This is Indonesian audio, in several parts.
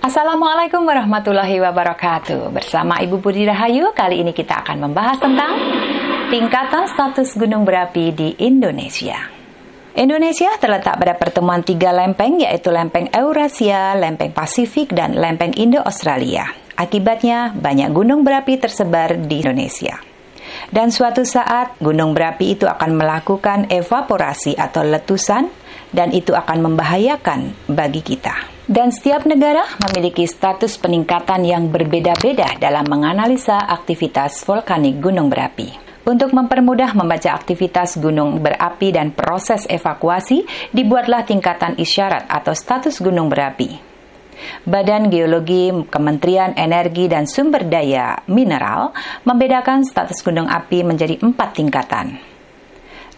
Assalamualaikum warahmatullahi wabarakatuh. Bersama Ibu Budi Rahayu, kali ini kita akan membahas tentang tingkatan status gunung berapi di Indonesia. Indonesia terletak pada pertemuan tiga lempeng, yaitu lempeng Eurasia, lempeng Pasifik, dan lempeng Indo-Australia. Akibatnya, banyak gunung berapi tersebar di Indonesia. Dan suatu saat, gunung berapi itu akan melakukan evaporasi atau letusan, dan itu akan membahayakan bagi kita. Dan setiap negara memiliki status peningkatan yang berbeda-beda dalam menganalisa aktivitas vulkanik gunung berapi. Untuk mempermudah membaca aktivitas gunung berapi dan proses evakuasi, dibuatlah tingkatan isyarat atau status gunung berapi. Badan Geologi Kementerian Energi dan Sumber Daya Mineral membedakan status gunung api menjadi 4 tingkatan.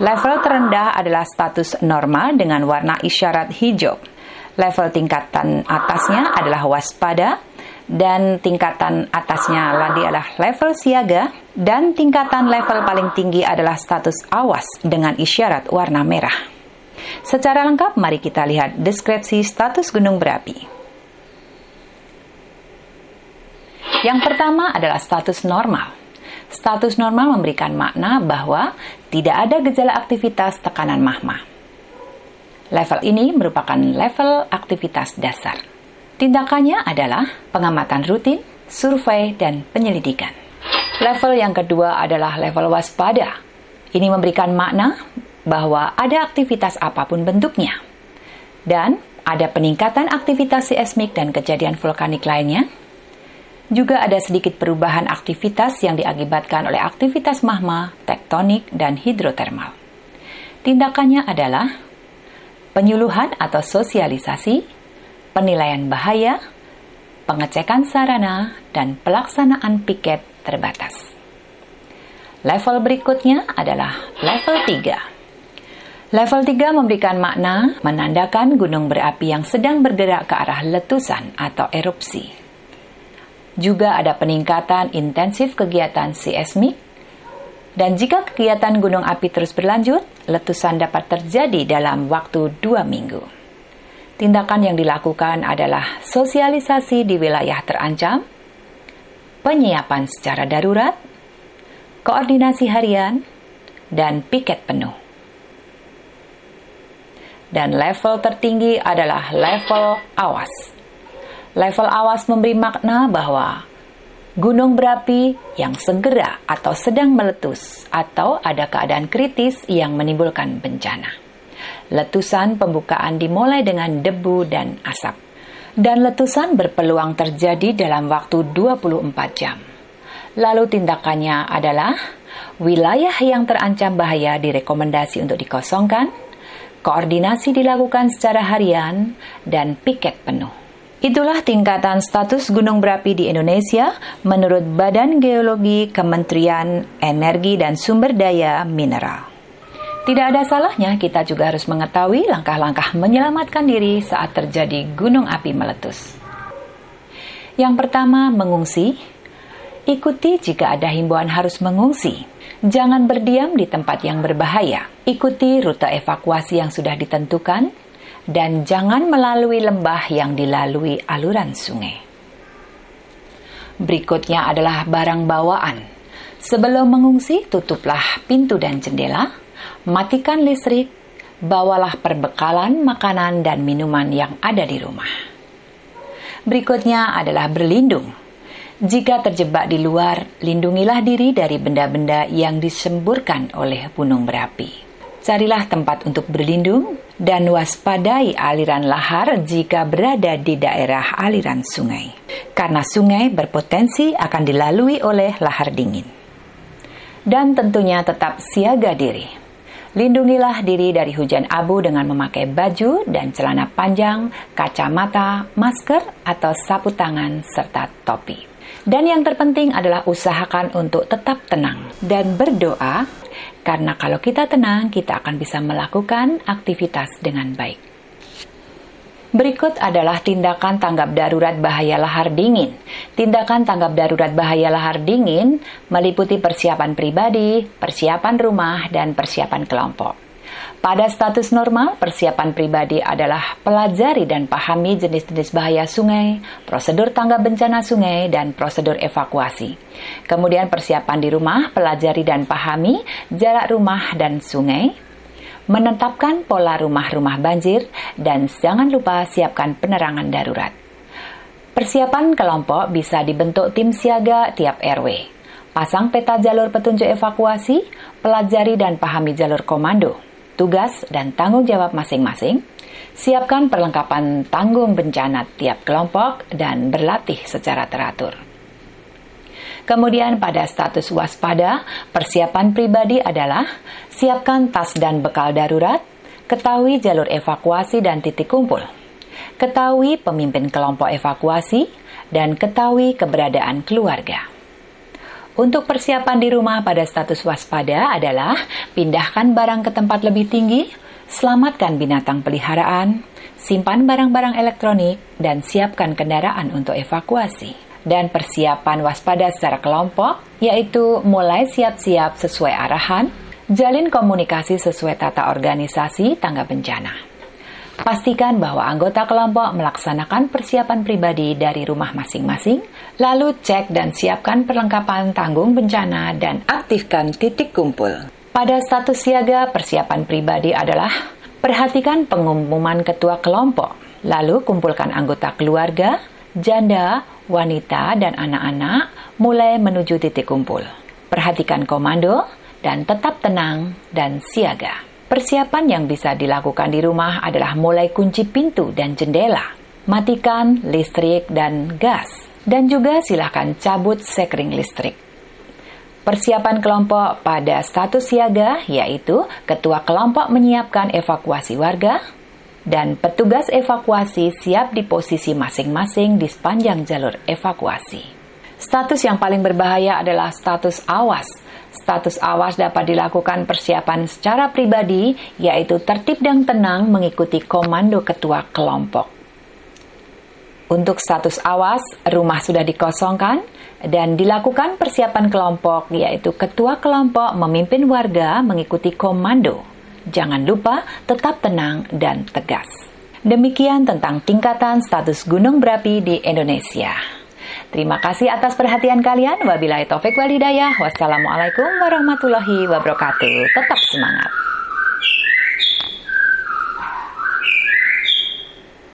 Level terendah adalah status normal dengan warna isyarat hijau. Level tingkatan atasnya adalah waspada, dan tingkatan atasnya lagi adalah level siaga, dan tingkatan level paling tinggi adalah status awas dengan isyarat warna merah. Secara lengkap, mari kita lihat deskripsi status gunung berapi. Yang pertama adalah status normal. Status normal memberikan makna bahwa tidak ada gejala aktivitas tekanan magma. Level ini merupakan level aktivitas dasar. Tindakannya adalah pengamatan rutin, survei, dan penyelidikan. Level yang kedua adalah level waspada. Ini memberikan makna bahwa ada aktivitas apapun bentuknya. Dan ada peningkatan aktivitas seismik dan kejadian vulkanik lainnya. Juga ada sedikit perubahan aktivitas yang diakibatkan oleh aktivitas magma, tektonik, dan hidrotermal. Tindakannya adalah penyuluhan atau sosialisasi, penilaian bahaya, pengecekan sarana, dan pelaksanaan piket terbatas. Level berikutnya adalah level 3. Level 3 memberikan makna menandakan gunung berapi yang sedang bergerak ke arah letusan atau erupsi. Juga ada peningkatan intensif kegiatan seismik, dan jika kegiatan gunung api terus berlanjut, letusan dapat terjadi dalam waktu 2 minggu. Tindakan yang dilakukan adalah sosialisasi di wilayah terancam, penyiapan secara darurat, koordinasi harian, dan piket penuh. Dan level tertinggi adalah level awas. Level awas memberi makna bahwa gunung berapi yang segera atau sedang meletus atau ada keadaan kritis yang menimbulkan bencana. Letusan pembukaan dimulai dengan debu dan asap. Dan letusan berpeluang terjadi dalam waktu 24 jam. Lalu tindakannya adalah wilayah yang terancam bahaya direkomendasi untuk dikosongkan, koordinasi dilakukan secara harian, dan piket penuh. Itulah tingkatan status gunung berapi di Indonesia menurut Badan Geologi Kementerian Energi dan Sumber Daya Mineral. Tidak ada salahnya kita juga harus mengetahui langkah-langkah menyelamatkan diri saat terjadi gunung api meletus. Yang pertama, mengungsi. Ikuti jika ada himbauan harus mengungsi. Jangan berdiam di tempat yang berbahaya. Ikuti rute evakuasi yang sudah ditentukan. Dan jangan melalui lembah yang dilalui aluran sungai. Berikutnya adalah barang bawaan. Sebelum mengungsi, tutuplah pintu dan jendela, matikan listrik, bawalah perbekalan makanan dan minuman yang ada di rumah. Berikutnya adalah berlindung. Jika terjebak di luar, lindungilah diri dari benda-benda yang disemburkan oleh gunung berapi. Carilah tempat untuk berlindung dan waspadai aliran lahar jika berada di daerah aliran sungai. Karena sungai berpotensi akan dilalui oleh lahar dingin. Dan tentunya tetap siaga diri. Lindungilah diri dari hujan abu dengan memakai baju dan celana panjang, kacamata, masker atau sapu tangan, serta topi. Dan yang terpenting adalah usahakan untuk tetap tenang dan berdoa, karena kalau kita tenang, kita akan bisa melakukan aktivitas dengan baik. Berikut adalah tindakan tanggap darurat bahaya lahar dingin. Tindakan tanggap darurat bahaya lahar dingin meliputi persiapan pribadi, persiapan rumah, dan persiapan kelompok. Pada status normal, persiapan pribadi adalah pelajari dan pahami jenis-jenis bahaya sungai, prosedur tangga bencana sungai, dan prosedur evakuasi. Kemudian persiapan di rumah, pelajari dan pahami jarak rumah dan sungai, menetapkan pola rumah-rumah banjir, dan jangan lupa siapkan penerangan darurat. Persiapan kelompok bisa dibentuk tim siaga tiap RW. Pasang peta jalur petunjuk evakuasi, pelajari dan pahami jalur komando, tugas dan tanggung jawab masing-masing, siapkan perlengkapan tanggung bencana tiap kelompok, dan berlatih secara teratur. Kemudian pada status waspada, persiapan pribadi adalah siapkan tas dan bekal darurat, ketahui jalur evakuasi dan titik kumpul, ketahui pemimpin kelompok evakuasi, dan ketahui keberadaan keluarga. Untuk persiapan di rumah pada status waspada adalah pindahkan barang ke tempat lebih tinggi, selamatkan binatang peliharaan, simpan barang-barang elektronik, dan siapkan kendaraan untuk evakuasi. Dan persiapan waspada secara kelompok, yaitu mulai siap-siap sesuai arahan, jalin komunikasi sesuai tata organisasi tangga bencana. Pastikan bahwa anggota kelompok melaksanakan persiapan pribadi dari rumah masing-masing, lalu cek dan siapkan perlengkapan tanggung bencana dan aktifkan titik kumpul. Pada status siaga, persiapan pribadi adalah perhatikan pengumuman ketua kelompok, lalu kumpulkan anggota keluarga, janda, wanita, dan anak-anak mulai menuju titik kumpul. Perhatikan komando dan tetap tenang dan siaga. Persiapan yang bisa dilakukan di rumah adalah mulai kunci pintu dan jendela, matikan listrik dan gas, dan juga silakan cabut sekring listrik. Persiapan kelompok pada status siaga yaitu ketua kelompok menyiapkan evakuasi warga, dan petugas evakuasi siap di posisi masing-masing di sepanjang jalur evakuasi. Status yang paling berbahaya adalah status awas. Status awas dapat dilakukan persiapan secara pribadi, yaitu tertib dan tenang mengikuti komando ketua kelompok. Untuk status awas, rumah sudah dikosongkan dan dilakukan persiapan kelompok, yaitu ketua kelompok memimpin warga mengikuti komando. Jangan lupa tetap tenang dan tegas. Demikian tentang tingkatan status gunung berapi di Indonesia. Terima kasih atas perhatian kalian. Wabillahi taufik wal hidayah. Wassalamualaikum warahmatullahi wabarakatuh. Tetap semangat.